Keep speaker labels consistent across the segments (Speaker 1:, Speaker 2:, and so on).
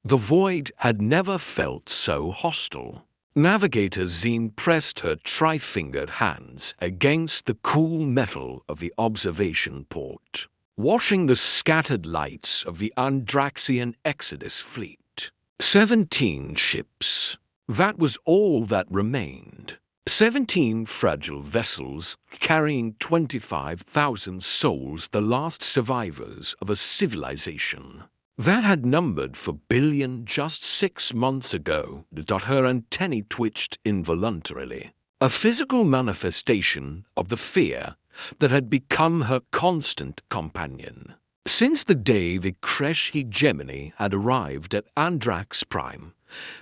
Speaker 1: The void had never felt so hostile. Navigator Zine pressed her tri-fingered hands against the cool metal of the observation port, watching the scattered lights of the Andraxian Exodus fleet. 17 ships. That was all that remained. 17 fragile vessels carrying 25,000 souls, the last survivors of a civilization that had numbered for billion just 6 months ago. Her antennae twitched involuntarily, a physical manifestation of the fear that had become her constant companion. Since the day the Kresh hegemony had arrived at Andrax Prime,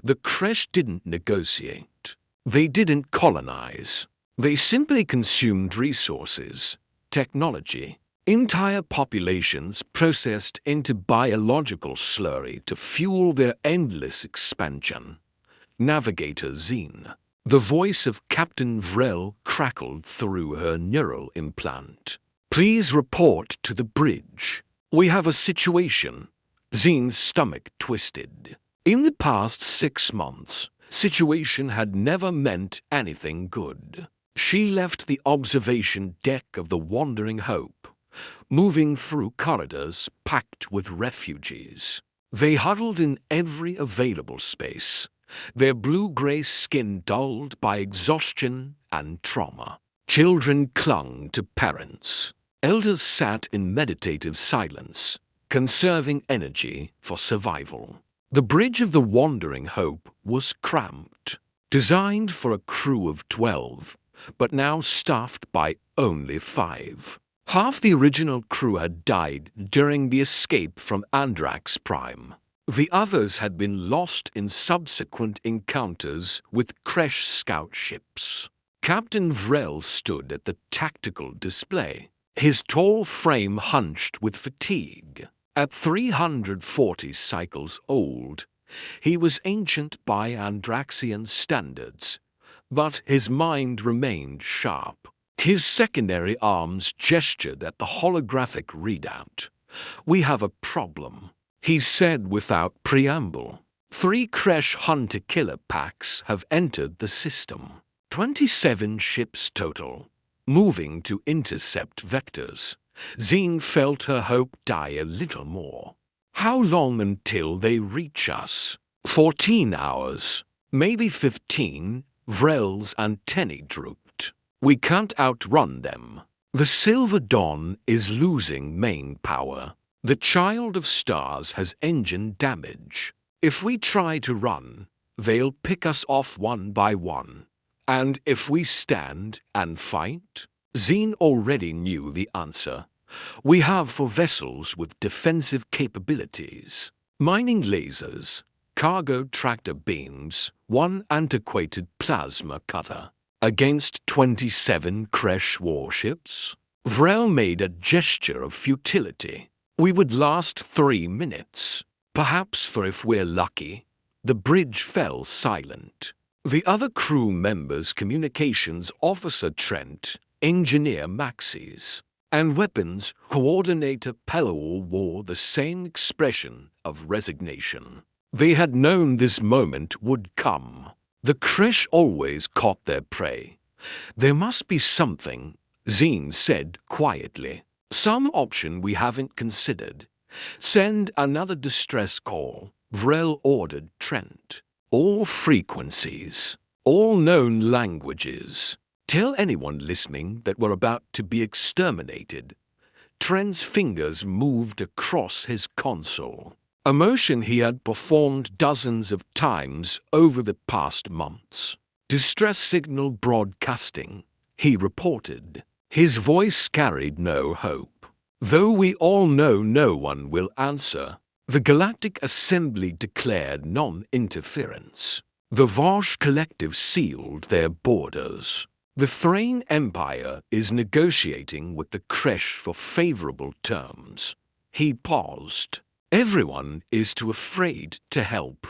Speaker 1: the Kresh didn't negotiate. They didn't colonize. They simply consumed resources, technology. Entire populations processed into biological slurry to fuel their endless expansion. Navigator Zine. The voice of Captain Vrel crackled through her neural implant. Please report to the bridge. We have a situation. Zine's stomach twisted. In the past 6 months, situation had never meant anything good. She left the observation deck of the Wandering Hope, moving through corridors packed with refugees. They huddled in every available space, their blue-gray skin dulled by exhaustion and trauma. Children clung to parents. Elders sat in meditative silence, conserving energy for survival. The bridge of the Wandering Hope was cramped, designed for a crew of 12, but now staffed by only 5. Half the original crew had died during the escape from Andrax Prime. The others had been lost in subsequent encounters with Kresh scout ships. Captain Vrel stood at the tactical display, his tall frame hunched with fatigue. At 340 cycles old, he was ancient by Andraxian standards, but his mind remained sharp. His secondary arms gestured at the holographic readout. We have a problem, he said without preamble. 3 Kresh hunter-killer packs have entered the system. 27 ships total, moving to intercept vectors. Zine felt her hope die a little more. How long until they reach us? 14 hours, maybe 15. Vrel's antennae drooped. We can't outrun them. The Silver Dawn is losing main power. The Child of Stars has engine damage. If we try to run, they'll pick us off one by one. And if we stand and fight? Zine already knew the answer. We have 4 vessels with defensive capabilities. Mining lasers, cargo tractor beams, 1 antiquated plasma cutter. Against 27 Kresh warships? Vrel made a gesture of futility. We would last 3 minutes. Perhaps, for if we're lucky. The bridge fell silent. The other crew members, communications officer Trent, engineer Maxis, and weapons coordinator Pelor wore the same expression of resignation. They had known this moment would come. The Kresh always caught their prey. There must be something, Zine said quietly. Some option we haven't considered. Send another distress call, Vrel ordered Trent. All frequencies, all known languages. Tell anyone listening that we're about to be exterminated. Trent's fingers moved across his console, a motion he had performed dozens of times over the past months. Distress signal broadcasting, he reported. His voice carried no hope. Though we all know no one will answer, the Galactic Assembly declared non-interference. The Varsh Collective sealed their borders. The Thrain Empire is negotiating with the Kresh for favorable terms. He paused. Everyone is too afraid to help.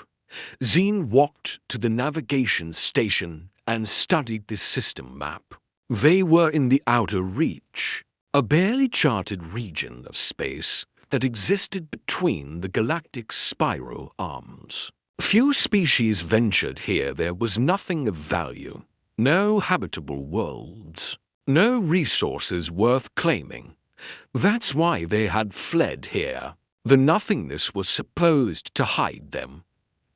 Speaker 1: Zine walked to the navigation station and studied the system map. They were in the outer reach, a barely charted region of space that existed between the galactic spiral arms. Few species ventured here. There was nothing of value, no habitable worlds, no resources worth claiming. That's why they had fled here. The nothingness was supposed to hide them.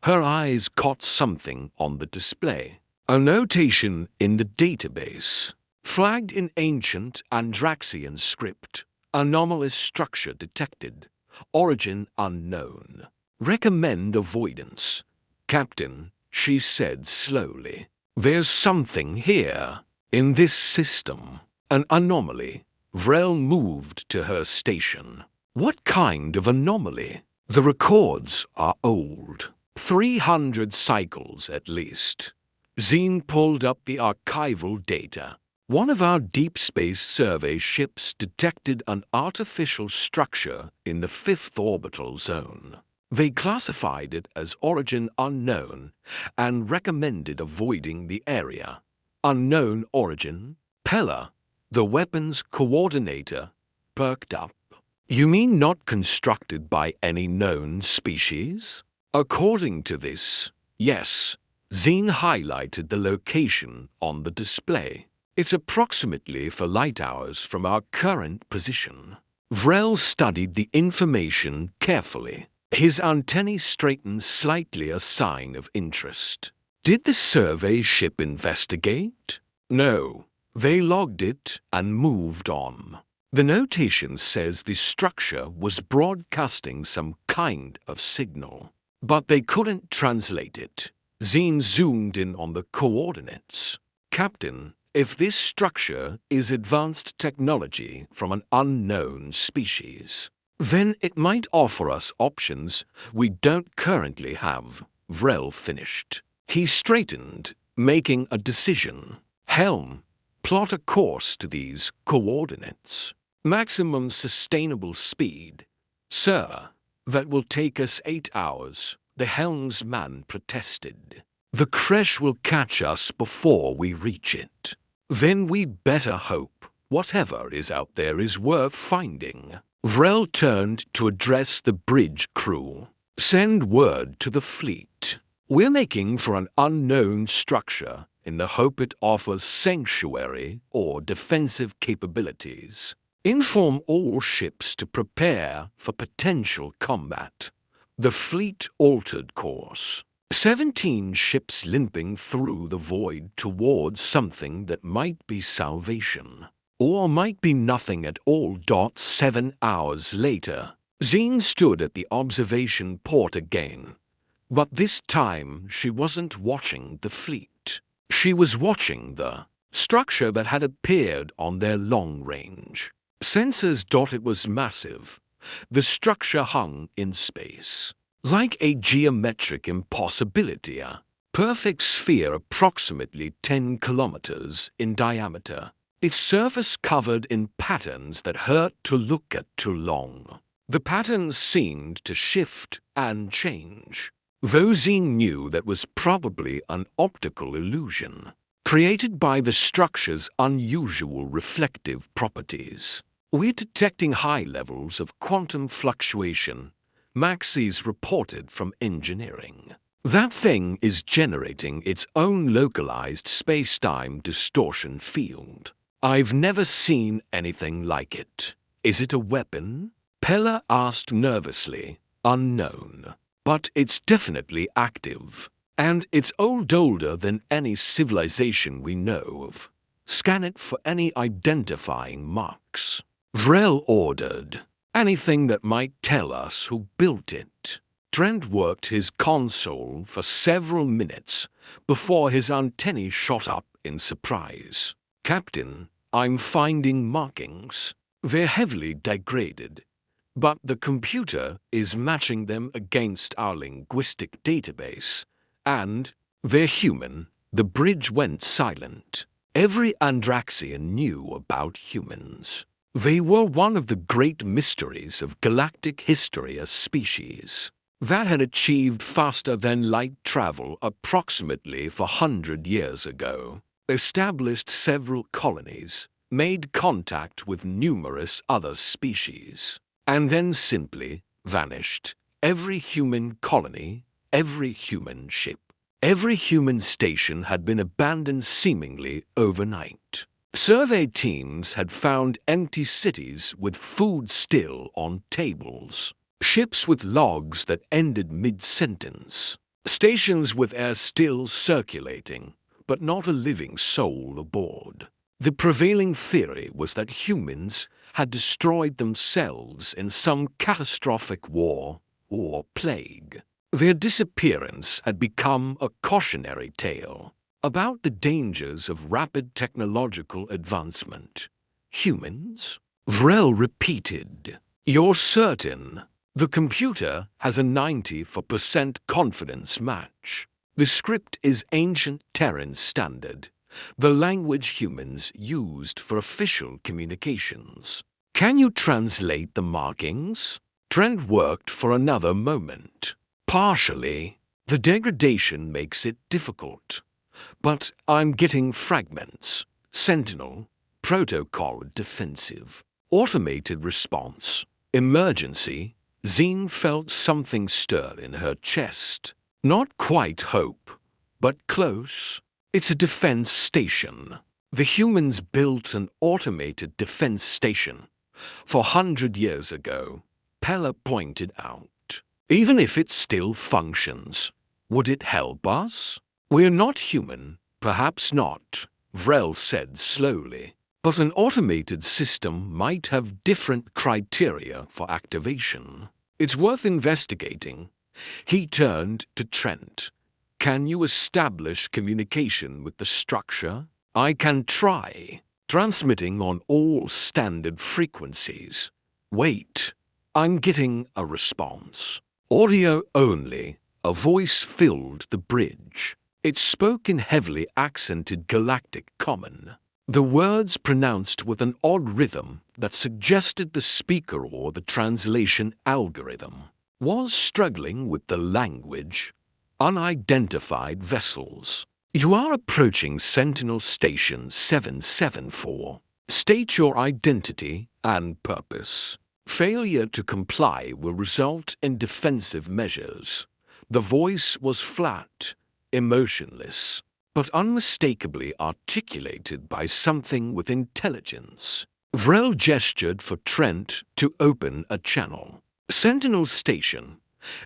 Speaker 1: Her eyes caught something on the display. A notation in the database, flagged in ancient Andraxian script. Anomalous structure detected. Origin unknown. Recommend avoidance. Captain, she said slowly. There's something here. In this system. An anomaly. Vrel moved to her station. What kind of anomaly? The records are old. 300 cycles at least. Zine pulled up the archival data. One of our deep space survey ships detected an artificial structure in the 5th orbital zone. They classified it as origin unknown and recommended avoiding the area. Unknown origin? Pella, the weapons coordinator, perked up. You mean not constructed by any known species? According to this, yes. Zine highlighted the location on the display. It's approximately 4 light hours from our current position. Vrel studied the information carefully. His antennae straightened slightly, a sign of interest. Did the survey ship investigate? No. They logged it and moved on. The notation says the structure was broadcasting some kind of signal, but they couldn't translate it. Zine zoomed in on the coordinates. Captain, if this structure is advanced technology from an unknown species, then it might offer us options we don't currently have, Vrel finished. He straightened, making a decision. Helm, plot a course to these coordinates. Maximum sustainable speed. Sir, that will take us 8 hours, the helmsman protested. The crash will catch us before we reach it. Then we'd better hope whatever is out there is worth finding. Vrel turned to address the bridge crew. Send word to the fleet. We're making for an unknown structure in the hope it offers sanctuary or defensive capabilities. Inform all ships to prepare for potential combat. The fleet altered course. 17 ships limping through the void towards something that might be salvation. Or might be nothing at all. 7 hours later, Zine stood at the observation port again. But this time she wasn't watching the fleet. She was watching the structure that had appeared on their long-range sensors. It was massive. The structure hung in space, like a geometric impossibility, a perfect sphere approximately 10 kilometers in diameter. Its surface covered in patterns that hurt to look at too long. The patterns seemed to shift and change. Though Zine knew that was probably an optical illusion, created by the structure's unusual reflective properties. We're detecting high levels of quantum fluctuation, Maxis reported from engineering. That thing is generating its own localized space-time distortion field. I've never seen anything like it. Is it a weapon? Pella asked nervously. Unknown. But it's definitely active. And it's older than any civilization we know of. Scan it for any identifying marks. Vrel ordered. Anything that might tell us who built it. Trent worked his console for several minutes before his antennae shot up in surprise. Captain, I'm finding markings. They're heavily degraded, but the computer is matching them against our linguistic database, and they're human. The bridge went silent. Every Andraxian knew about humans. They were one of the great mysteries of galactic history, a species that had achieved faster-than-light travel approximately 400 years ago, established several colonies, made contact with numerous other species. and then simply vanished. Every human colony, every human ship, every human station had been abandoned seemingly overnight. Survey teams had found empty cities with food still on tables, ships with logs that ended mid-sentence, stations with air still circulating, but not a living soul aboard. The prevailing theory was that humans had destroyed themselves in some catastrophic war or plague. Their disappearance had become a cautionary tale about the dangers of rapid technological advancement. Humans? Vrel repeated. You're certain? The computer has a 94% confidence match. The script is ancient Terran standard, the language humans used for official communications. Can you translate the markings? Trent worked for another moment. Partially. The degradation makes it difficult. But I'm getting fragments. Sentinel, protocol defensive, automated response, emergency. Zine felt something stir in her chest. Not quite hope, but close. It's a defense station. The humans built an automated defense station 400 years ago, Pella pointed out. Even if it still functions, would it help us? We're not human, perhaps not, Vrel said slowly. But an automated system might have different criteria for activation. It's worth investigating. He turned to Trent. Can you establish communication with the structure? I can try. Transmitting on all standard frequencies. Wait. I'm getting a response. Audio only. A voice filled the bridge. It spoke in heavily accented Galactic Common. The words pronounced with an odd rhythm that suggested the speaker or the translation algorithm was struggling with the language. Unidentified vessels. You are approaching Sentinel Station 774. State your identity and purpose. Failure to comply will result in defensive measures. The voice was flat, emotionless, but unmistakably articulated by something with intelligence. Vrel gestured for Trent to open a channel. Sentinel Station.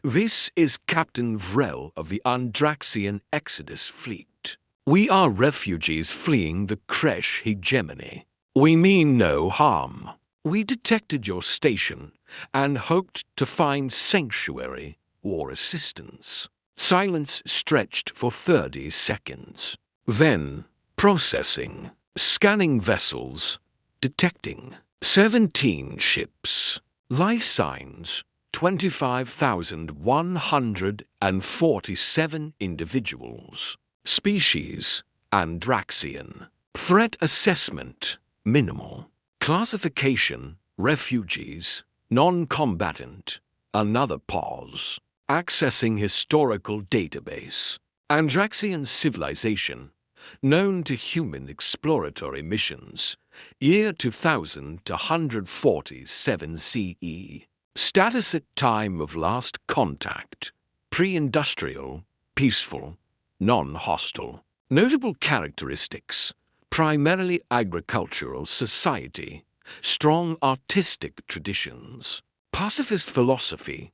Speaker 1: This is Captain Vrel of the Andraxian Exodus Fleet. We are refugees fleeing the Kresh hegemony. We mean no harm. We detected your station and hoped to find sanctuary or assistance. Silence stretched for 30 seconds. Then, processing, scanning vessels, detecting 17 ships, life signs, 25,147 individuals, species, Andraxian. Threat assessment, minimal. Classification, refugees, non-combatant. Another pause. Accessing historical database. Andraxian civilization, known to human exploratory missions, year 2000 to 147 CE. Status at time of last contact, pre-industrial, peaceful, non-hostile. Notable characteristics, primarily agricultural society, strong artistic traditions, pacifist philosophy.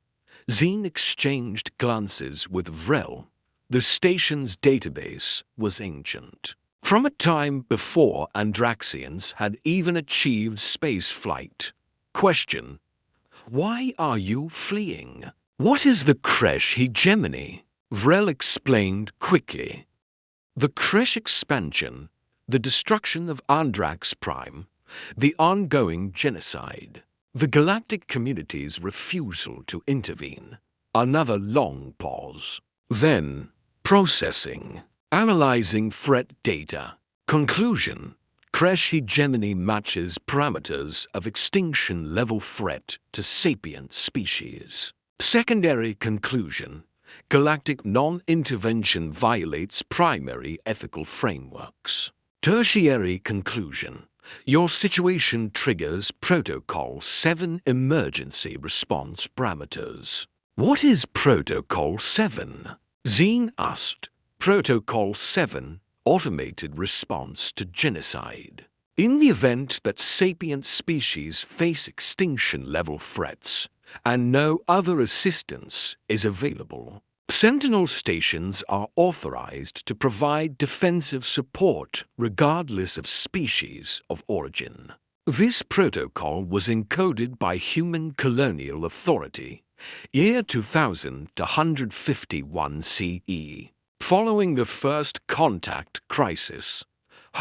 Speaker 1: Zine exchanged glances with Vrel. The station's database was ancient. From a time before Andraxians had even achieved space flight. Question: why are you fleeing? What is the Kresh hegemony? Vrel explained quickly. The Kresh expansion, the destruction of Andrax Prime, the ongoing genocide. The galactic community's refusal to intervene. Another long pause. Then, processing. Analyzing threat data. Conclusion. Kresh hegemony matches parameters of extinction level threat to sapient species. Secondary conclusion. Galactic non-intervention violates primary ethical frameworks. Tertiary conclusion. Your situation triggers Protocol 7 emergency response parameters. What is Protocol 7? Zine asked. Protocol 7, automated response to genocide. In the event that sapient species face extinction-level threats and no other assistance is available, Sentinel stations are authorized to provide defensive support regardless of species of origin. This protocol was encoded by Human Colonial Authority, year 2151 CE. Following the first contact crisis,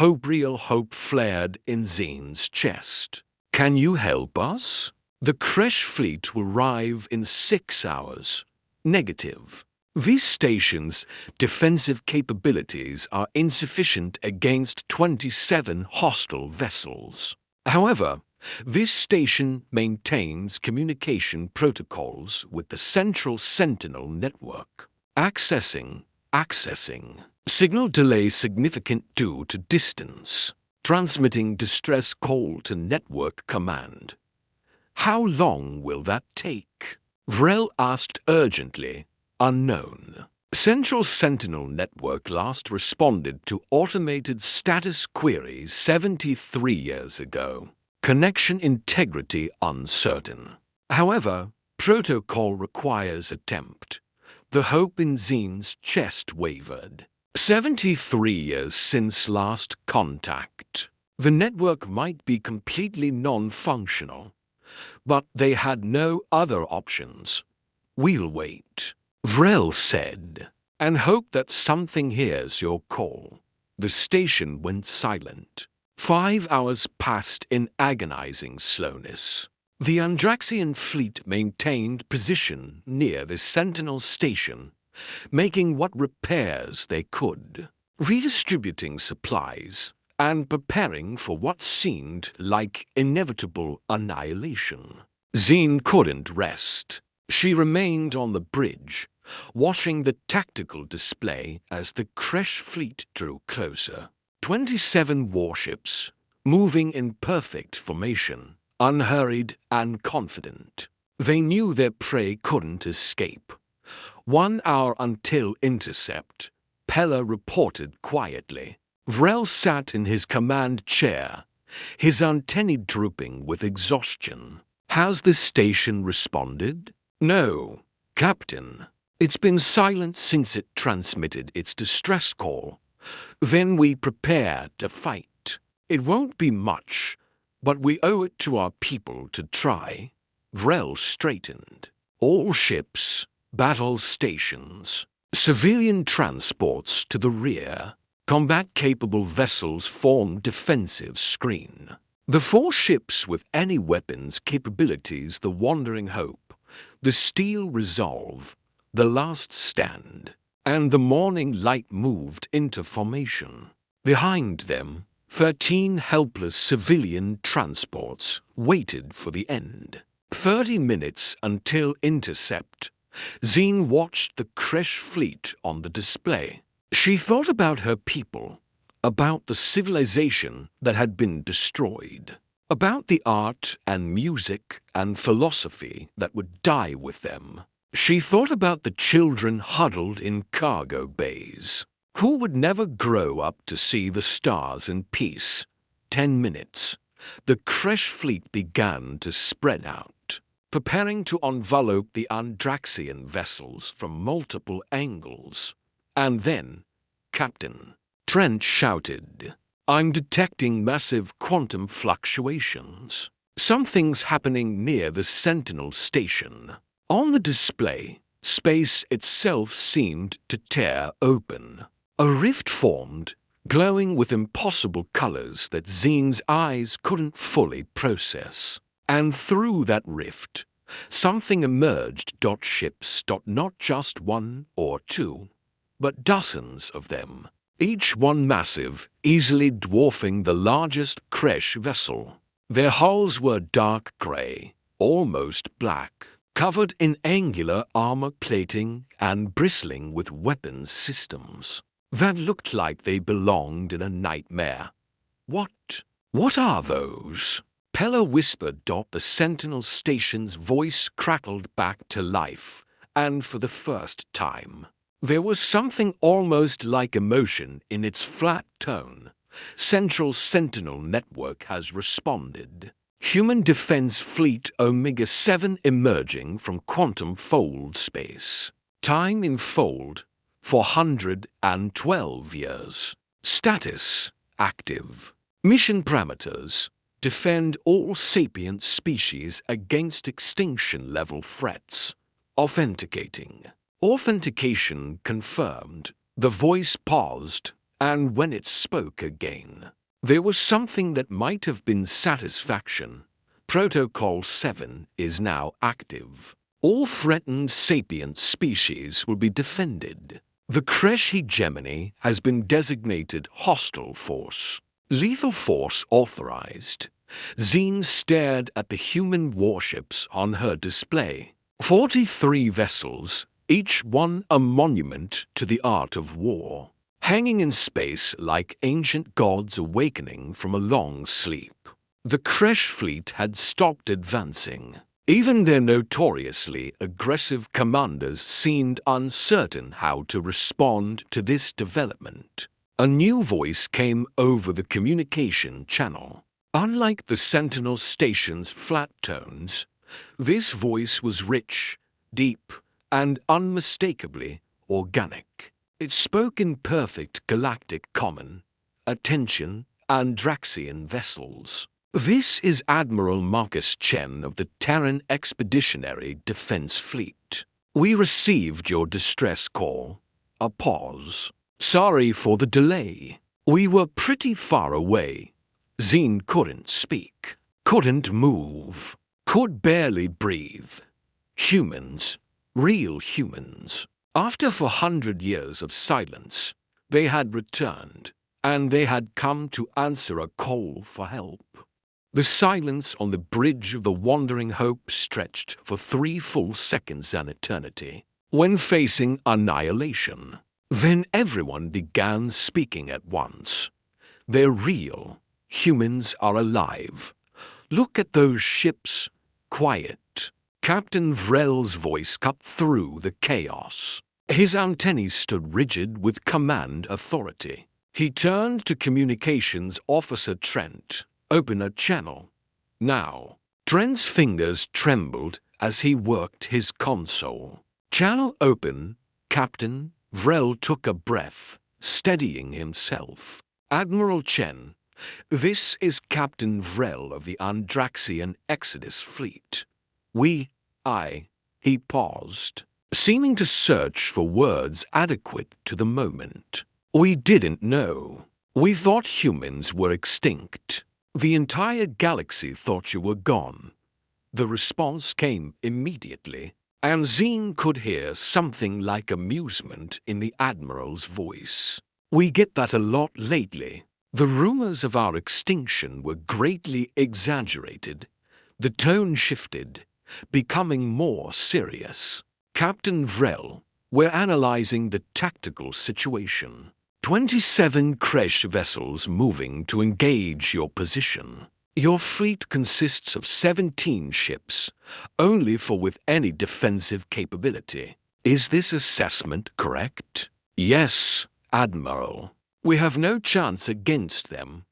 Speaker 1: real hope flared in Zine's chest. Can you help us? The Kresh fleet will arrive in 6 hours. Negative. These stations' defensive capabilities are insufficient against 27 hostile vessels. However, this station maintains communication protocols with the Central Sentinel network. Accessing. Signal delay significant due to distance. Transmitting distress call to network command. How long will that take? Vrel asked urgently. Unknown. Central Sentinel network last responded to automated status queries 73 years ago. Connection integrity uncertain. However, protocol requires attempt. The hope in Zine's chest wavered. 73 years since last contact. The network might be completely non-functional, but they had no other options. We'll wait. Vrel said, and hope that something hears your call. The station went silent. 5 hours passed in agonizing slowness. The Andraxian fleet maintained position near the Sentinel station, making what repairs they could, redistributing supplies, and preparing for what seemed like inevitable annihilation. Zine couldn't rest. She remained on the bridge, watching the tactical display as the Kresh fleet drew closer. 27 warships, moving in perfect formation, unhurried and confident. They knew their prey couldn't escape. 1 hour until intercept, Pella reported quietly. Vrel sat in his command chair, his antennae drooping with exhaustion. Has the station responded? No, Captain. It's been silent since it transmitted its distress call. Then we prepare to fight. It won't be much, but we owe it to our people to try. Vrel straightened. All ships, battle stations, civilian transports to the rear. Combat-capable vessels form defensive screen. The 4 ships with any weapons capabilities, the Wandering Hope, the Steel Resolve, the Last Stand, and the Morning Light moved into formation. Behind them, 13 helpless civilian transports waited for the end. 30 minutes until intercept. Zine watched the Kresh fleet on the display. She thought about her people, about the civilization that had been destroyed, about the art and music and philosophy that would die with them. She thought about the children huddled in cargo bays, who would never grow up to see the stars in peace. 10 minutes. The Kresh fleet began to spread out, preparing to envelop the Andraxian vessels from multiple angles. And then, Captain, Trent shouted, I'm detecting massive quantum fluctuations. Something's happening near the Sentinel station. On the display, space itself seemed to tear open. A rift formed, glowing with impossible colors that Zine's eyes couldn't fully process. And through that rift, something emerged. Ships, not just 1 or 2, but dozens of them, each one massive, easily dwarfing the largest Kresh vessel. Their hulls were dark gray, almost black, covered in angular armor plating and bristling with weapons systems that looked like they belonged in a nightmare. What What are those? Pella whispered. The Sentinel station's voice crackled back to life, and for the first time, there was something almost like emotion in its flat tone. Central Sentinel Network has responded. Human Defense Fleet Omega-7 emerging from quantum fold space. Time in fold 412 years. Status active. Mission parameters: defend all sapient species against extinction-level threats. Authenticating. Authentication confirmed. The voice paused, and when it spoke again, there was something that might have been satisfaction. Protocol 7 is now active. All threatened sapient species will be defended. The Kresh hegemony has been designated hostile force. Lethal force authorized. Zine stared at the human warships on her display. 43 vessels, each one a monument to the art of war, hanging in space like ancient gods awakening from a long sleep. The Kresh fleet had stopped advancing. Even their notoriously aggressive commanders seemed uncertain how to respond to this development. A new voice came over the communication channel. Unlike the Sentinel station's flat tones, this voice was rich, deep, and unmistakably organic. It spoke in perfect galactic common. Attention, Andraxian vessels. This is Admiral Marcus Chen of the Terran Expeditionary Defense Fleet. We received your distress call. A pause. Sorry for the delay. We were pretty far away. Zine couldn't speak, couldn't move, could barely breathe. Humans, real humans. After 400 years of silence, they had returned, and they had come to answer a call for help. The silence on the bridge of the Wandering Hope stretched for 3 full seconds, an eternity. When facing annihilation, then everyone began speaking at once. They're real. Humans are alive. Look at those ships. Quiet. Captain Vrel's voice cut through the chaos. His antennae stood rigid with command authority. He turned to Communications Officer Trent. Open a channel. Now. Trent's fingers trembled as he worked his console. Channel open, Captain. Vrel took a breath, steadying himself. Admiral Chen, this is Captain Vrel of the Andraxian Exodus Fleet. He paused, seeming to search for words adequate to the moment. We didn't know. We thought humans were extinct. The entire galaxy thought you were gone. The response came immediately, and Zine could hear something like amusement in the Admiral's voice. We get that a lot lately. The rumors of our extinction were greatly exaggerated. The tone shifted, becoming more serious. Captain Vrel, we're analyzing the tactical situation. 27 Kresh vessels moving to engage your position. Your fleet consists of 17 ships, only with any defensive capability. Is this assessment correct? Yes, Admiral. We have no chance against them.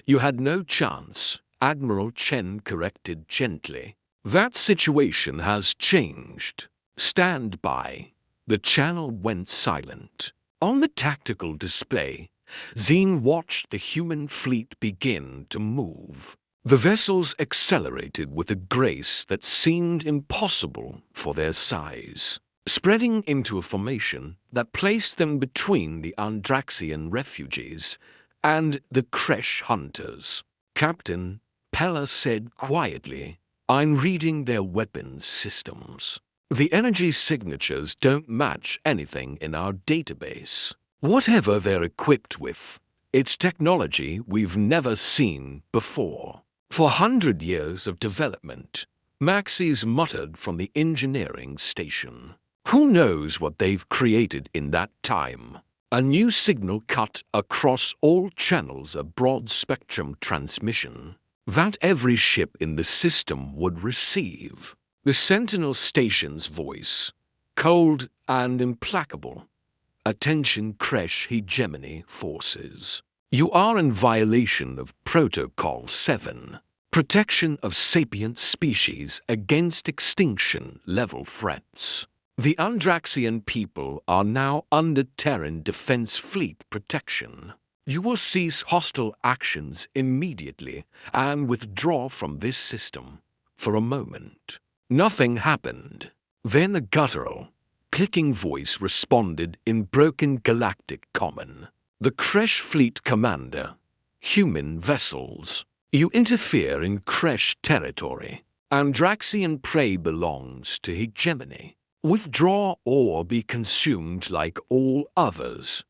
Speaker 1: You had no chance, Admiral Chen corrected gently. That situation has changed. Stand by. The channel went silent. On the tactical display, Zine watched the human fleet begin to move. The vessels accelerated with a grace that seemed impossible for their size, spreading into a formation that placed them between the Andraxian refugees and the Kresh hunters. Captain, Pella said quietly, I'm reading their weapons systems. The energy signatures don't match anything in our database. Whatever they're equipped with, it's technology we've never seen before. 400 years of development, Maxis muttered from the engineering station. Who knows what they've created in that time? A new signal cut across all channels, a broad-spectrum transmission that every ship in the system would receive. The Sentinel station's voice, cold and implacable. Attention Kresh hegemony forces. You are in violation of Protocol 7. Protection of sapient species against extinction-level threats. The Andraxian people are now under Terran Defense Fleet protection. You will cease hostile actions immediately and withdraw from this system for a moment. Nothing happened. Then a guttural, clicking voice responded in broken galactic common. The Kresh Fleet Commander. Human vessels. You interfere in Kresh territory. Andraxian prey belongs to hegemony. Withdraw or be consumed like all others.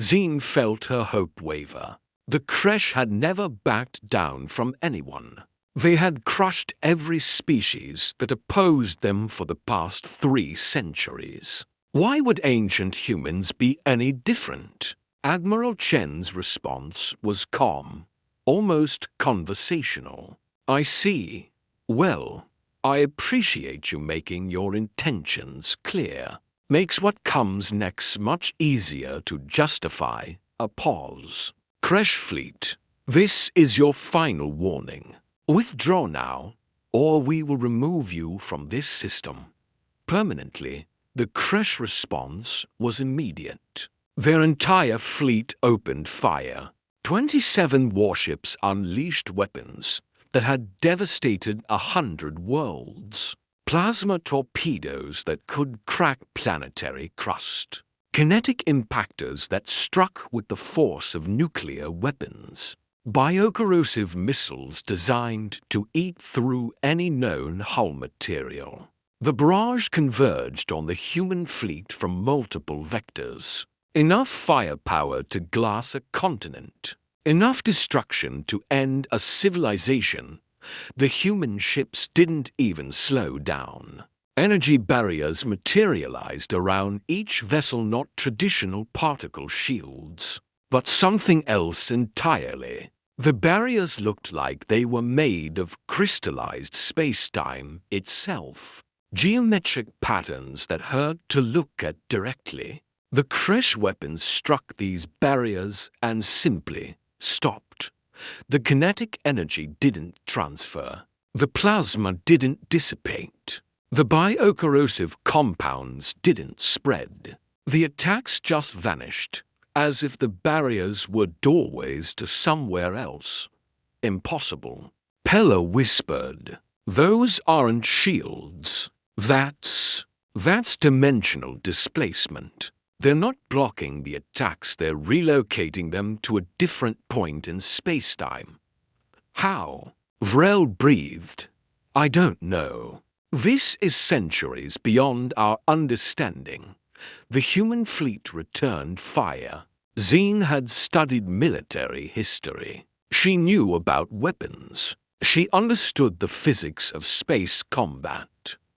Speaker 1: Zine felt her hope waver. The Kresh had never backed down from anyone. They had crushed every species that opposed them for the past 3 centuries. Why would ancient humans be any different? Admiral Chen's response was calm, almost conversational. I see. Well, I appreciate you making your intentions clear. Makes what comes next much easier to justify. A pause. Kresh Fleet, this is your final warning. Withdraw now, or we will remove you from this system. Permanently, the Kresh response was immediate. Their entire fleet opened fire. 27 warships unleashed weapons that had devastated 100 worlds. Plasma torpedoes that could crack planetary crust. Kinetic impactors that struck with the force of nuclear weapons. Biocorrosive missiles designed to eat through any known hull material. The barrage converged on the human fleet from multiple vectors. Enough firepower to glass a continent. Enough destruction to end a civilization. The human ships didn't even slow down. Energy barriers materialized around each vessel, not traditional particle shields, but something else entirely. The barriers looked like they were made of crystallized space-time itself. Geometric patterns that hurt to look at directly. The Kresh weapons struck these barriers and simply stopped. The kinetic energy didn't transfer. The plasma didn't dissipate. The biocorrosive compounds didn't spread. The attacks just vanished, as if the barriers were doorways to somewhere else. Impossible. Pella whispered, "Those aren't shields. That's dimensional displacement. They're not blocking the attacks, they're relocating them to a different point in space-time." How? Vrel breathed. I don't know. This is centuries beyond our understanding. The human fleet returned fire. Zine had studied military history. She knew about weapons. She understood the physics of space combat.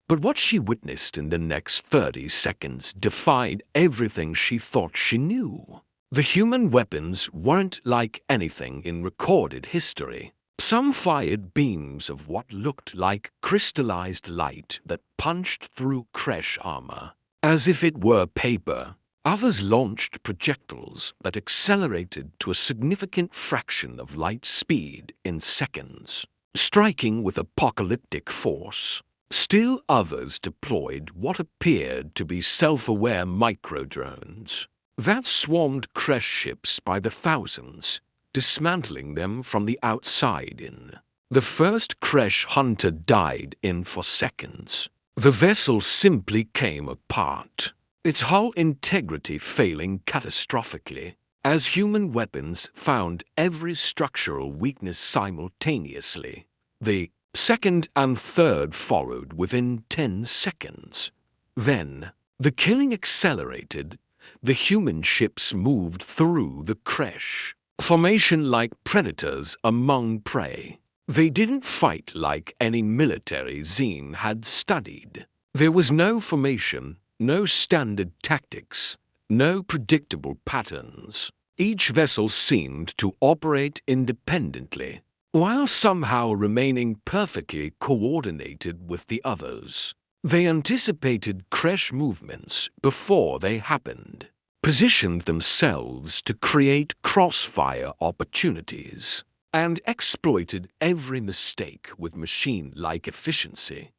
Speaker 1: But what she witnessed in the next 30 seconds defied everything she thought she knew. The human weapons weren't like anything in recorded history. Some fired beams of what looked like crystallized light that punched through Kresh armor, as if it were paper. Others launched projectiles that accelerated to a significant fraction of light speed in seconds, striking with apocalyptic force. Still others deployed what appeared to be self-aware microdrones that swarmed Kresh ships by the thousands, dismantling them from the outside in. The first Kresh hunter died in 4 seconds. The vessel simply came apart, its hull integrity failing catastrophically, as human weapons found every structural weakness simultaneously. The second and third followed within 10 seconds. Then, the killing accelerated. The human ships moved through the Kresh formation like predators among prey. They didn't fight like any military Zine had studied. There was no formation, no standard tactics, no predictable patterns. Each vessel seemed to operate independently, while somehow remaining perfectly coordinated with the others. They anticipated crash movements before they happened, positioned themselves to create crossfire opportunities, and exploited every mistake with machine-like efficiency.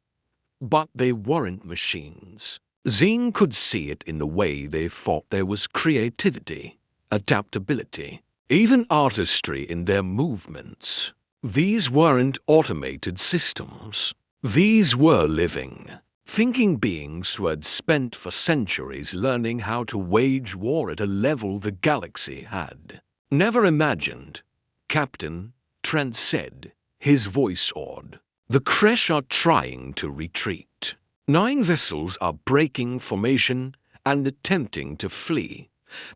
Speaker 1: But they weren't machines. Zine could see it in the way they thought there was creativity, adaptability, even artistry in their movements. These weren't automated systems. These were living, thinking beings who had spent for centuries learning how to wage war at a level the galaxy had never imagined. "Captain," Trent said, his voice awed. "The Kresh are trying to retreat. 9 vessels are breaking formation and attempting to flee.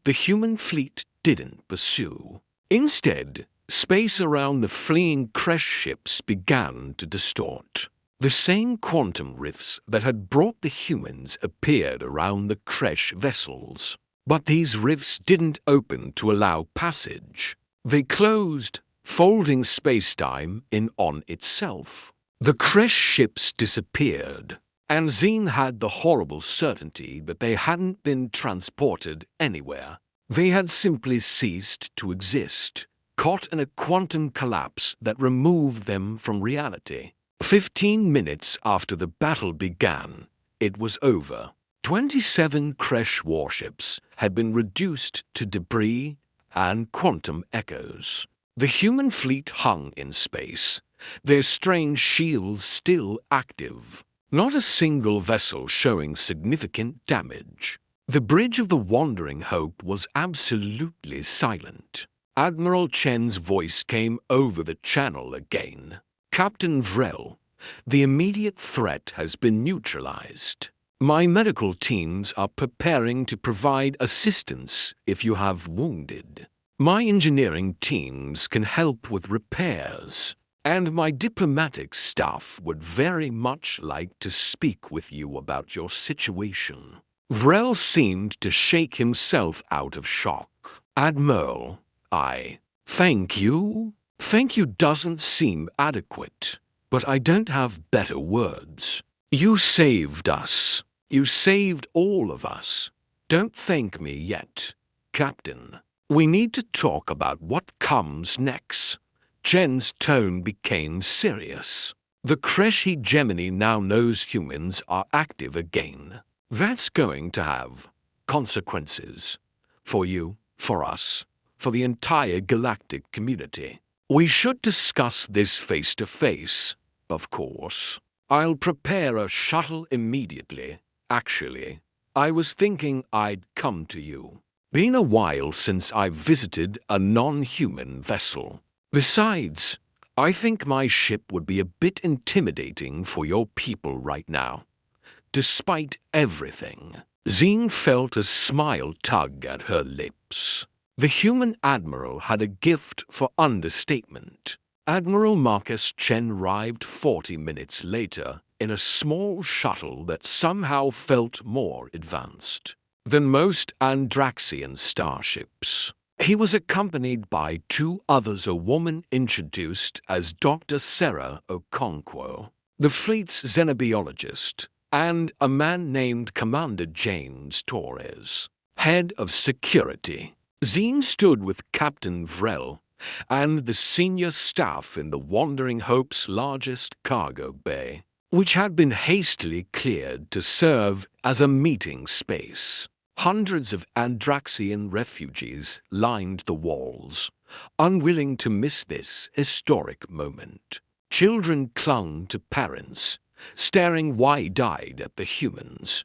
Speaker 1: The human fleet didn't pursue. Instead, space around the fleeing Kresh ships began to distort. The same quantum rifts that had brought the humans appeared around the Kresh vessels. But these rifts didn't open to allow passage. They closed, folding spacetime in on itself. The Kresh ships disappeared, and Zine had the horrible certainty that they hadn't been transported anywhere. They had simply ceased to exist, caught in a quantum collapse that removed them from reality. 15 minutes after the battle began, it was over. 27 Kresh warships had been reduced to debris and quantum echoes. The human fleet hung in space, their strange shields still active. Not a single vessel showing significant damage. The bridge of the Wandering Hope was absolutely silent. Admiral Chen's voice came over the channel again. "Captain Vrel, the immediate threat has been neutralized. My medical teams are preparing to provide assistance if you have wounded. My engineering teams can help with repairs. And my diplomatic staff would very much like to speak with you about your situation." Vrel seemed to shake himself out of shock. "Admiral, thank you. Thank you doesn't seem adequate, but I don't have better words. You saved us. You saved all of us. Don't thank me yet, Captain. We need to talk about what comes next." Chen's tone became serious. "The Kresh hegemony now knows humans are active again. That's going to have consequences. For you, for us, for the entire galactic community. We should discuss this face to face, of course. I'll prepare a shuttle immediately. Actually, I was thinking I'd come to you. Been a while since I've visited a non-human vessel. Besides, I think my ship would be a bit intimidating for your people right now. Despite everything." Zine felt a smile tug at her lips. The human admiral had a gift for understatement. Admiral Marcus Chen arrived 40 minutes later in a small shuttle that somehow felt more advanced than most Andraxian starships. He was accompanied by 2 others, a woman introduced as Dr. Sarah Okonkwo, the fleet's xenobiologist, and a man named Commander James Torres, head of security. Zine stood with Captain Vrel and the senior staff in the Wandering Hope's largest cargo bay, which had been hastily cleared to serve as a meeting space. Hundreds of Andraxian refugees lined the walls, unwilling to miss this historic moment. Children clung to parents, staring wide-eyed at the humans.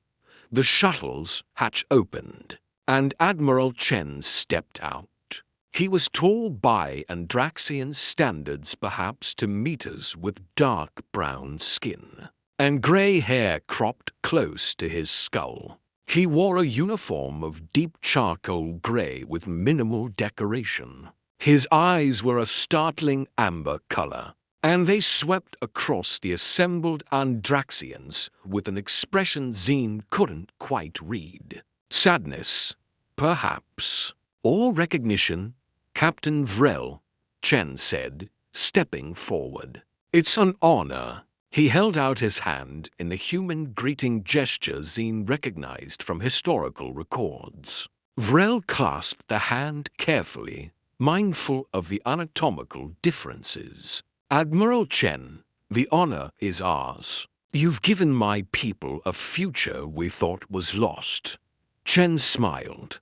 Speaker 1: The shuttle's hatch opened, and Admiral Chen stepped out. He was tall by Andraxian standards, perhaps to meters, with dark brown skin, and gray hair cropped close to his skull. He wore a uniform of deep charcoal gray with minimal decoration. His eyes were a startling amber color, and they swept across the assembled Andraxians with an expression Zine couldn't quite read. Sadness, Perhaps. Or recognition, Captain Vrel, Chen said, stepping forward. It's an honor. He held out his hand in the human greeting gesture Zine recognized from historical records. Vrel clasped the hand carefully, mindful of the anatomical differences. Admiral Chen, the honor is ours. You've given my people a future we thought was lost. Chen smiled,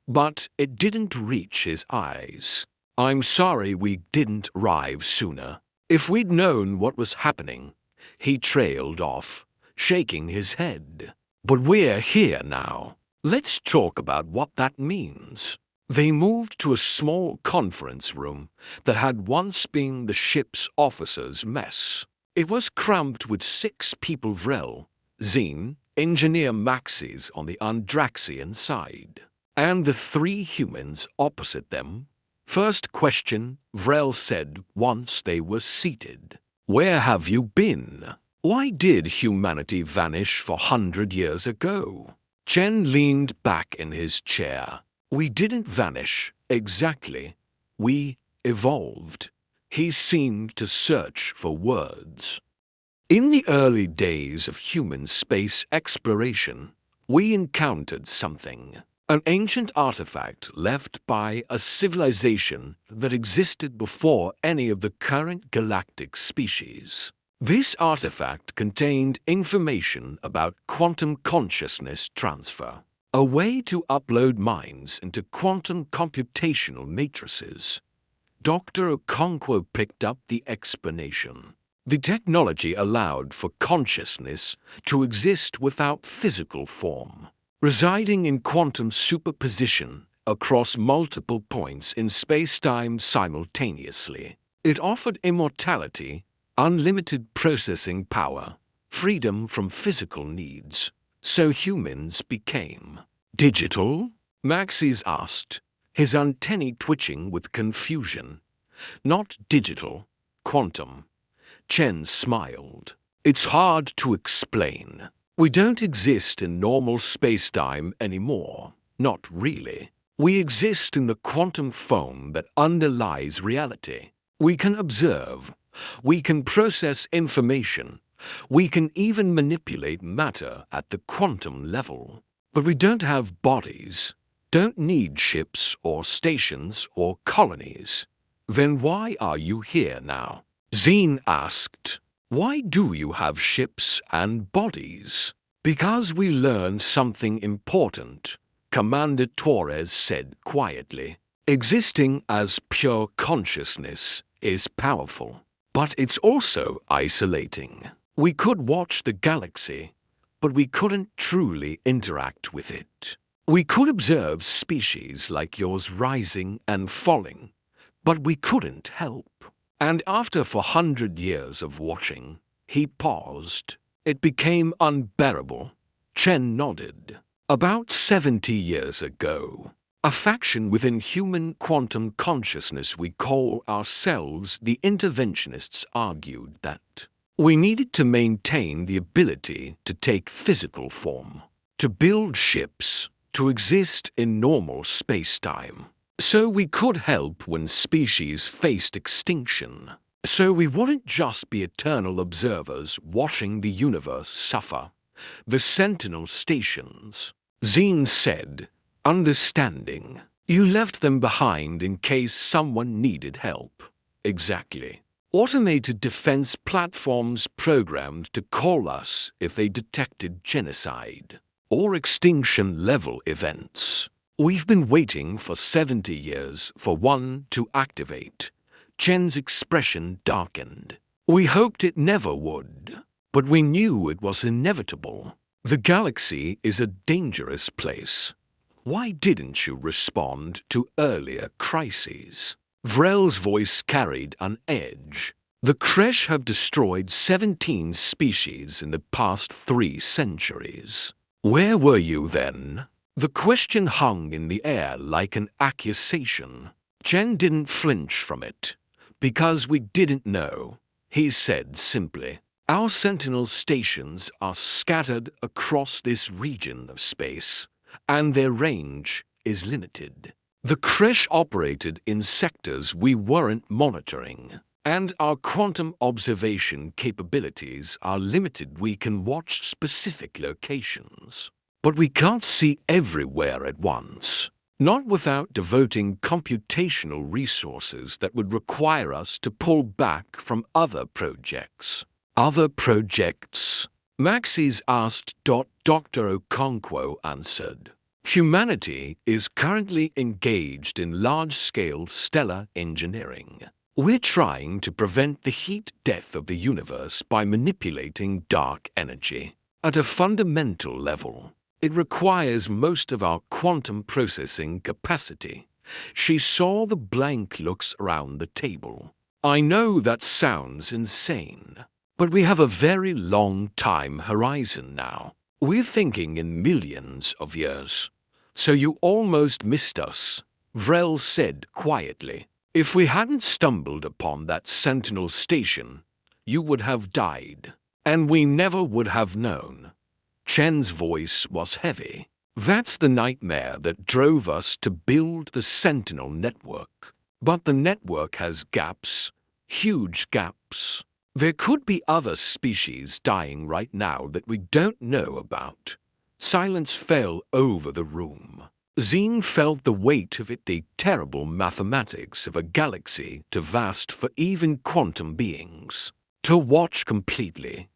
Speaker 1: but it didn't reach his eyes. I'm sorry we didn't arrive sooner. If we'd known what was happening, he trailed off, shaking his head. But we're here now. Let's talk about what that means. They moved to a small conference room that had once been the ship's officers' mess. It was cramped with 6 people: Vrel, Zine, Engineer Maxis on the Andraxian side, and the 3 humans opposite them. First question, Vrel said once they were seated. Where have you been? Why did humanity vanish 400 years ago? Chen leaned back in his chair. We didn't vanish, exactly. We evolved. He seemed to search for words. In the early days of human space exploration, we encountered something. An ancient artifact left by a civilization that existed before any of the current galactic species. This artifact contained information about quantum consciousness transfer, a way to upload minds into quantum computational matrices. Dr. Okonkwo picked up the explanation. The technology allowed for consciousness to exist without physical form, residing in quantum superposition across multiple points in space-time simultaneously. It offered immortality, unlimited processing power, freedom from physical needs. So humans became digital? Maxis asked, his antennae twitching with confusion. Not digital, quantum. Chen smiled. It's hard to explain. We don't exist in normal space-time anymore. Not really. We exist in the quantum foam that underlies reality. We can observe. We can process information. We can even manipulate matter at the quantum level. But we don't have bodies, don't need ships or stations or colonies. Then why are you here now? Zine asked. Why do you have ships and bodies? Because we learned something important, Commander Torres said quietly. Existing as pure consciousness is powerful, but it's also isolating. We could watch the galaxy, but we couldn't truly interact with it. We could observe species like yours rising and falling, but we couldn't help. And after 400 years of watching, he paused. It became unbearable. Chen nodded. About 70 years ago, a faction within human quantum consciousness we call ourselves the interventionists argued that we needed to maintain the ability to take physical form, to build ships, to exist in normal space-time. So we could help when species faced extinction. So we wouldn't just be eternal observers watching the universe suffer. The Sentinel stations, Zine said, understanding. You left them behind in case someone needed help. Exactly. Automated defense platforms programmed to call us if they detected genocide or extinction-level events. We've been waiting for 70 years for one to activate. Chen's expression darkened. We hoped it never would, but we knew it was inevitable. The galaxy is a dangerous place. Why didn't you respond to earlier crises? Vrel's voice carried an edge. The Kresh have destroyed 17 species in the past 3 centuries. Where were you then? The question hung in the air like an accusation. Chen didn't flinch from it. Because we didn't know, he said simply. Our Sentinel stations are scattered across this region of space, and their range is limited. The creche operated in sectors we weren't monitoring, and our quantum observation capabilities are limited. We can watch specific locations, but we can't see everywhere at once. Not without devoting computational resources that would require us to pull back from other projects. Other projects? Maxis asked. Dr. Okonkwo answered. Humanity is currently engaged in large-scale stellar engineering. We're trying to prevent the heat death of the universe by manipulating dark energy. At a fundamental level, it requires most of our quantum processing capacity. She saw the blank looks around the table. I know that sounds insane, but we have a very long time horizon now. We're thinking in millions of years. So you almost missed us, Vrel said quietly. If we hadn't stumbled upon that Sentinel station, you would have died, and we never would have known. Chen's voice was heavy. That's the nightmare that drove us to build the Sentinel network. But the network has gaps, huge gaps. There could be other species dying right now that we don't know about. Silence fell over the room. Zine felt the weight of it, the terrible mathematics of a galaxy too vast for even quantum beings to watch completely.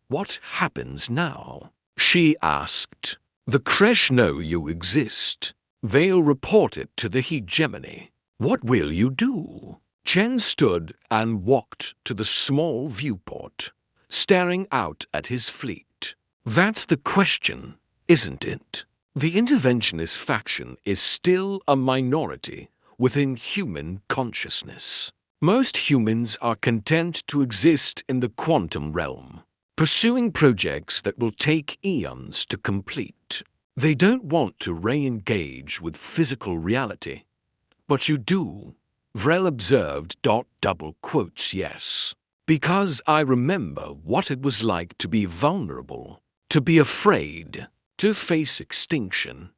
Speaker 1: What happens now? She asked. The creche know you exist. They'll report it to the hegemony. What will you do? Chen stood and walked to the small viewport, staring out at his fleet. That's the question, isn't it? The interventionist faction is still a minority within human consciousness. Most humans are content to exist in the quantum realm, pursuing projects that will take eons to complete. They don't want to re-engage with physical reality. But you do. Vrel observed. Double quotes, yes. Because I remember what it was like to be vulnerable, to be afraid, to face extinction.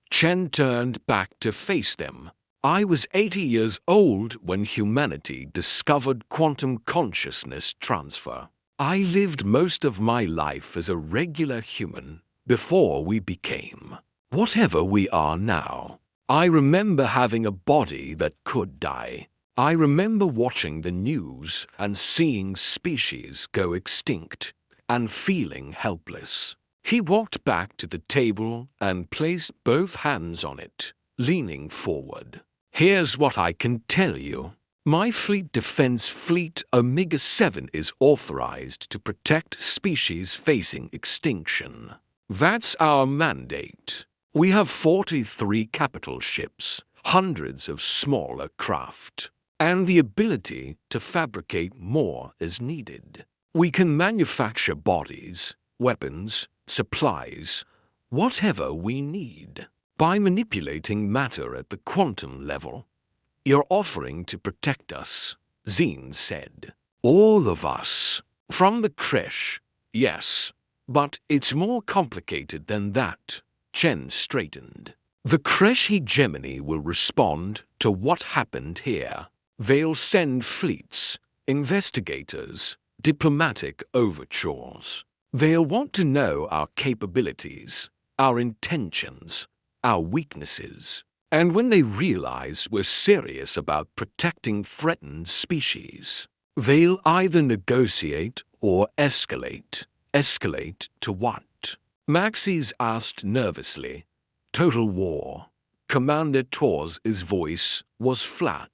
Speaker 1: Chen turned back to face them. I was 80 years old when humanity discovered quantum consciousness transfer. I lived most of my life as a regular human before we became whatever we are now. I remember having a body that could die. I remember watching the news and seeing species go extinct and feeling helpless. He walked back to the table and placed both hands on it, leaning forward. Here's what I can tell you. My Fleet Defense Fleet Omega-7 is authorized to protect species facing extinction. That's our mandate. We have 43 capital ships, hundreds of smaller craft, and the ability to fabricate more as needed. We can manufacture bodies, weapons, supplies, whatever we need. By manipulating matter at the quantum level, you're offering to protect us, Zine said. All of us. From the creche, yes, but it's more complicated than that. Chen straightened. The creche hegemony will respond to what happened here. They'll send fleets, investigators, diplomatic overtures. They'll want to know our capabilities, our intentions, our weaknesses. And when they realize we're serious about protecting threatened species, they'll either negotiate or escalate. Escalate to what? Maxis asked nervously. Total war. Commander Tor's voice was flat.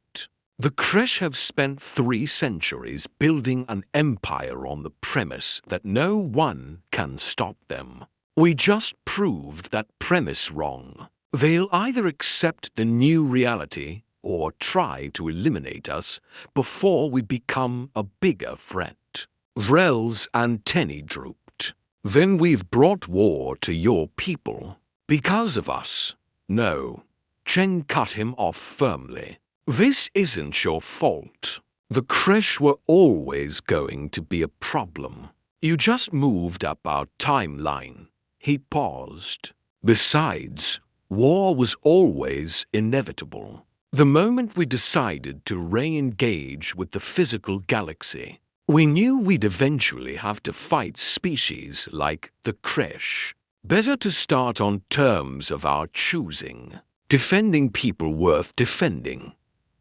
Speaker 1: The creche have spent 3 centuries building an empire on the premise that no one can stop them. We just proved that premise wrong. They'll either accept the new reality or try to eliminate us before we become a bigger threat. Vrel's antennae drooped. Then we've brought war to your people. Because of us. No. Chen cut him off firmly. This isn't your fault. The creche were always going to be a problem. You just moved up our timeline. He paused. Besides, War was always inevitable. The moment we decided to re-engage with the physical galaxy, we knew we'd eventually have to fight species like the Kresh. Better to start on terms of our choosing, defending people worth defending.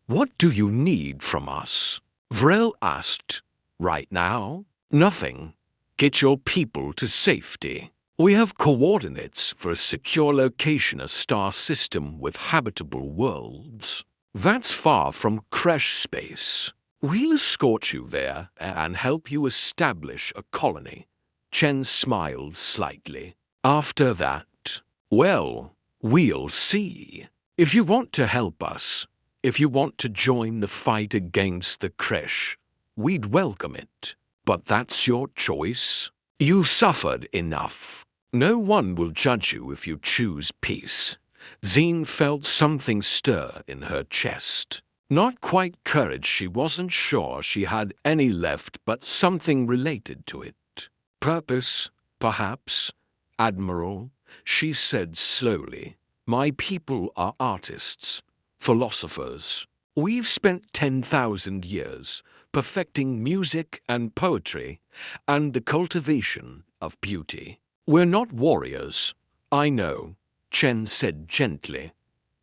Speaker 1: What do you need from us? Vrel asked. Right now? Nothing. Get your people to safety. We have coordinates for a secure location, a star system with habitable worlds. That's far from Kresh space. We'll escort you there and help you establish a colony. Chen smiled slightly. After that, well, we'll see. If you want to help us, if you want to join the fight against the Kresh, we'd welcome it. But that's your choice. You've suffered enough. No one will judge you if you choose peace. Zine felt something stir in her chest. Not quite courage, she wasn't sure she had any left, but something related to it. Purpose, perhaps. Admiral, she said slowly. My people are artists, philosophers. We've spent 10,000 years perfecting music and poetry and the cultivation of beauty. We're not warriors, I know, Chen said gently.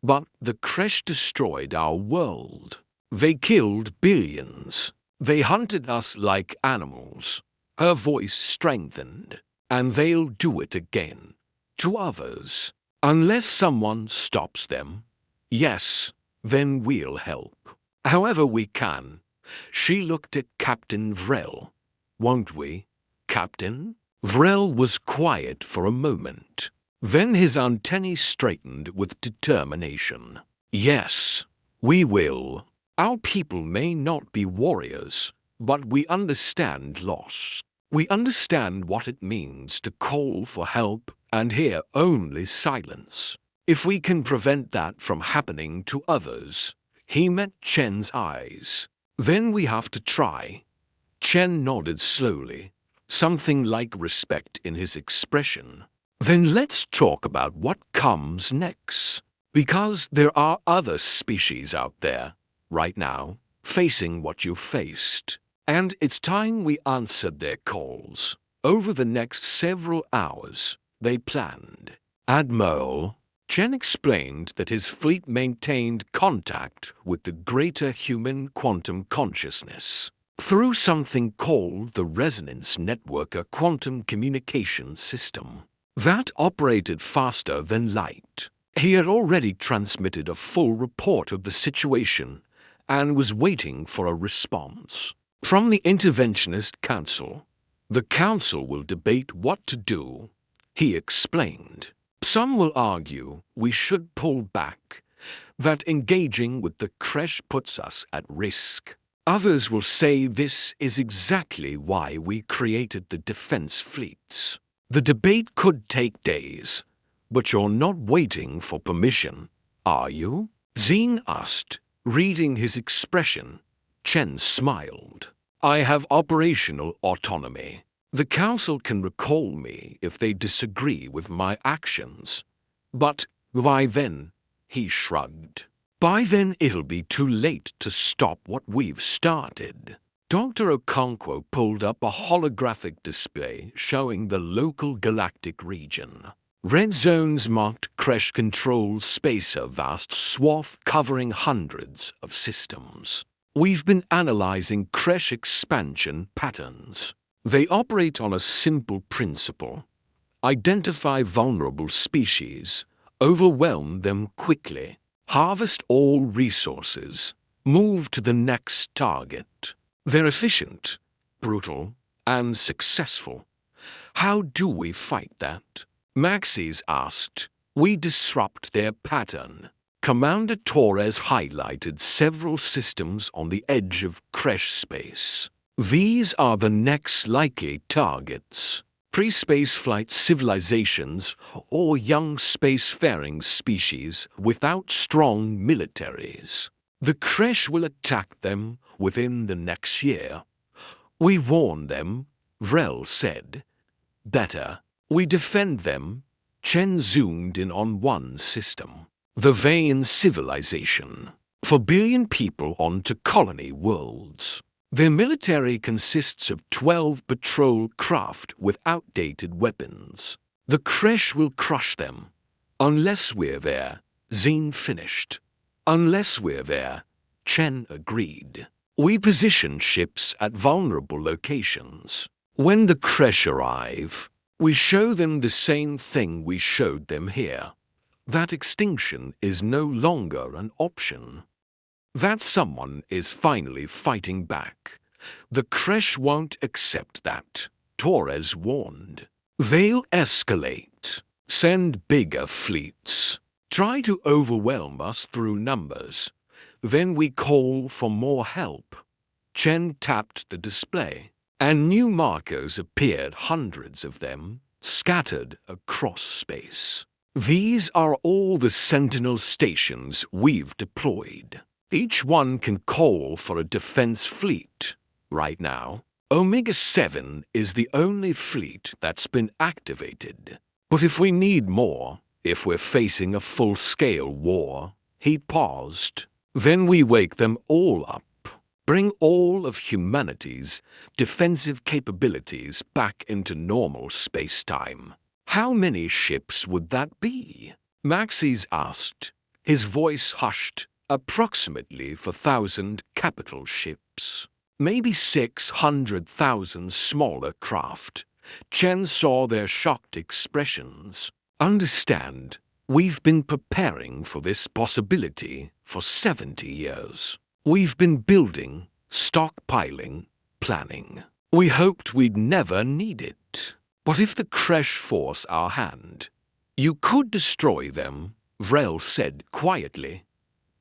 Speaker 1: But the Kresh destroyed our world. They killed billions. They hunted us like animals. Her voice strengthened. And they'll do it again. To others. Unless someone stops them. Yes, then we'll help. However we can. She looked at Captain Vrel. Won't we, Captain? Vrel was quiet for a moment. Then his antennae straightened with determination. Yes, we will. Our people may not be warriors, but we understand loss. We understand what it means to call for help and hear only silence. If we can prevent that from happening to others. He met Chen's eyes. Then we have to try. Chen nodded slowly, something like respect in his expression. Then let's talk about what comes next. Because there are other species out there, right now, facing what you faced. And it's time we answered their calls. Over the next several hours, they planned. Admiral, Chen explained that his fleet maintained contact with the greater human quantum consciousness through something called the Resonance Network, a quantum communication system that operated faster than light. He had already transmitted a full report of the situation and was waiting for a response. From the Interventionist Council. The Council will debate what to do, he explained. Some will argue we should pull back, that engaging with the Kresh puts us at risk. Others will say this is exactly why we created the defense fleets. The debate could take days, but you're not waiting for permission, are you? Zine asked, reading his expression. Chen smiled. I have operational autonomy. The Council can recall me if they disagree with my actions. But by then, he shrugged. By then it'll be too late to stop what we've started. Dr. Okonkwo pulled up a holographic display showing the local galactic region. Red zones marked Kresh controlled space, a vast swath covering hundreds of systems. We've been analyzing Kresh expansion patterns. They operate on a simple principle. Identify vulnerable species, overwhelm them quickly, harvest all resources, move to the next target. They're efficient, brutal, and successful. How do we fight that? Maxis asked. We disrupt their pattern. Commander Torres highlighted several systems on the edge of Kresh space. These are the next likely targets. Pre-spaceflight civilizations or young spacefaring species without strong militaries. The Kresh will attack them within the next year. We warn them, Vrel said. Better, we defend them, Chen zoomed in on one system. The Vain civilization. 4 billion people onto colony worlds. Their military consists of 12 patrol craft with outdated weapons. The Kresh will crush them. Unless we're there, Zine finished. Unless we're there, Chen agreed. We position ships at vulnerable locations. When the Kresh arrive, we show them the same thing we showed them here. That extinction is no longer an option. That someone is finally fighting back. The Kresh won't accept that, Torres warned. They'll escalate, send bigger fleets, try to overwhelm us through numbers. Then we call for more help. Chen tapped the display, and new markers appeared, hundreds of them, scattered across space. These are all the Sentinel stations we've deployed. Each one can call for a defense fleet. Right now, Omega-7 is the only fleet that's been activated. But if we need more, if we're facing a full-scale war, he paused. Then we wake them all up. Bring all of humanity's defensive capabilities back into normal space-time. How many ships would that be? Maxis asked, his voice hushed. Approximately 4,000 capital ships. Maybe 600,000 smaller craft. Chen saw their shocked expressions. Understand, we've been preparing for this possibility for 70 years. We've been building, stockpiling, planning. We hoped we'd never need it. But if the Kresh force our hand, you could destroy them, Vrel said quietly.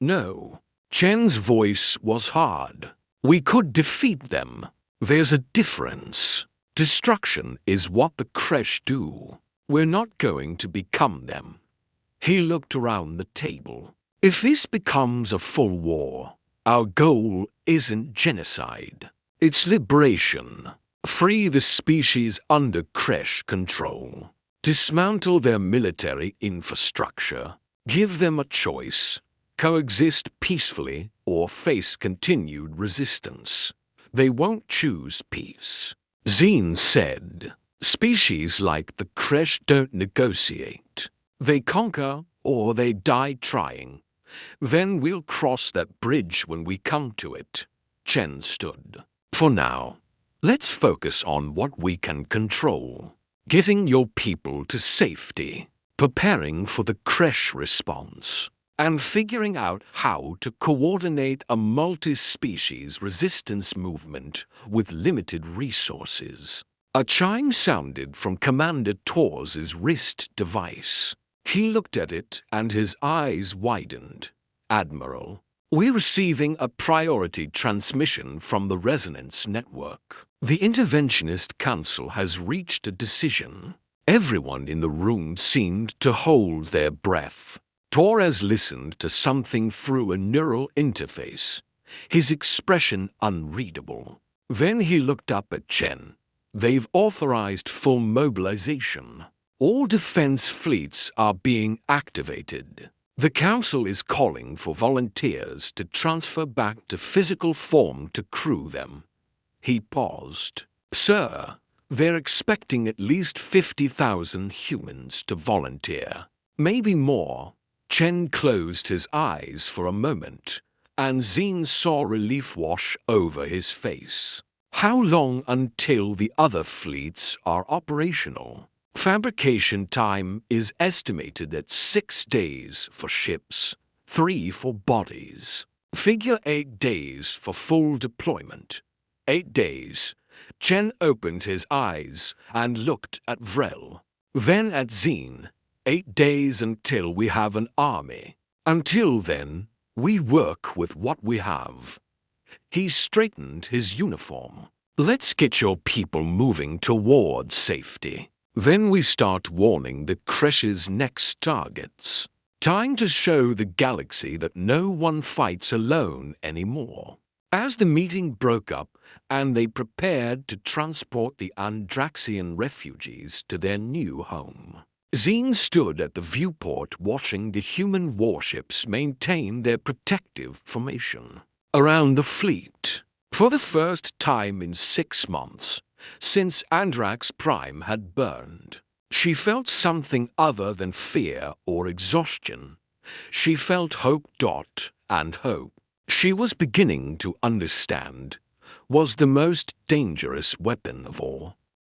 Speaker 1: No. Chen's voice was hard. We could defeat them. There's a difference. Destruction is what the Kresh do. We're not going to become them. He looked around the table. If this becomes a full war, our goal isn't genocide. It's liberation. Free the species under Kresh control. Dismantle their military infrastructure. Give them a choice. Coexist peacefully or face continued resistance. They won't choose peace. Zine said, species like the Kresh don't negotiate. They conquer or they die trying. Then we'll cross that bridge when we come to it. Chen stood. For now, let's focus on what we can control. Getting your people to safety. Preparing for the Kresh response. And figuring out how to coordinate a multi-species resistance movement with limited resources. A chime sounded from Commander Torres' wrist device. He looked at it and his eyes widened. Admiral, we're receiving a priority transmission from the Resonance Network. The Interventionist Council has reached a decision. Everyone in the room seemed to hold their breath. Torres listened to something through a neural interface, his expression unreadable. Then he looked up at Chen. They've authorized full mobilization. All defense fleets are being activated. The Council is calling for volunteers to transfer back to physical form to crew them. He paused. Sir, they're expecting at least 50,000 humans to volunteer. Maybe more. Chen closed his eyes for a moment, and Zine saw relief wash over his face. How long until the other fleets are operational? Fabrication time is estimated at 6 days for ships, 3 for bodies. Figure 8 days for full deployment. 8 days. Chen opened his eyes and looked at Vrel, then at Zine. 8 days until we have an army. Until then, we work with what we have. He straightened his uniform. Let's get your people moving toward safety. Then we start warning the Kresh's next targets. Time to show the galaxy that no one fights alone anymore. As the meeting broke up and they prepared to transport the Andraxian refugees to their new home, Zine stood at the viewport watching the human warships maintain their protective formation around the fleet. For the first time in 6 months, since Andrax Prime had burned, she felt something other than fear or exhaustion. She felt hope. And hope, she was beginning to understand, was the most dangerous weapon of all.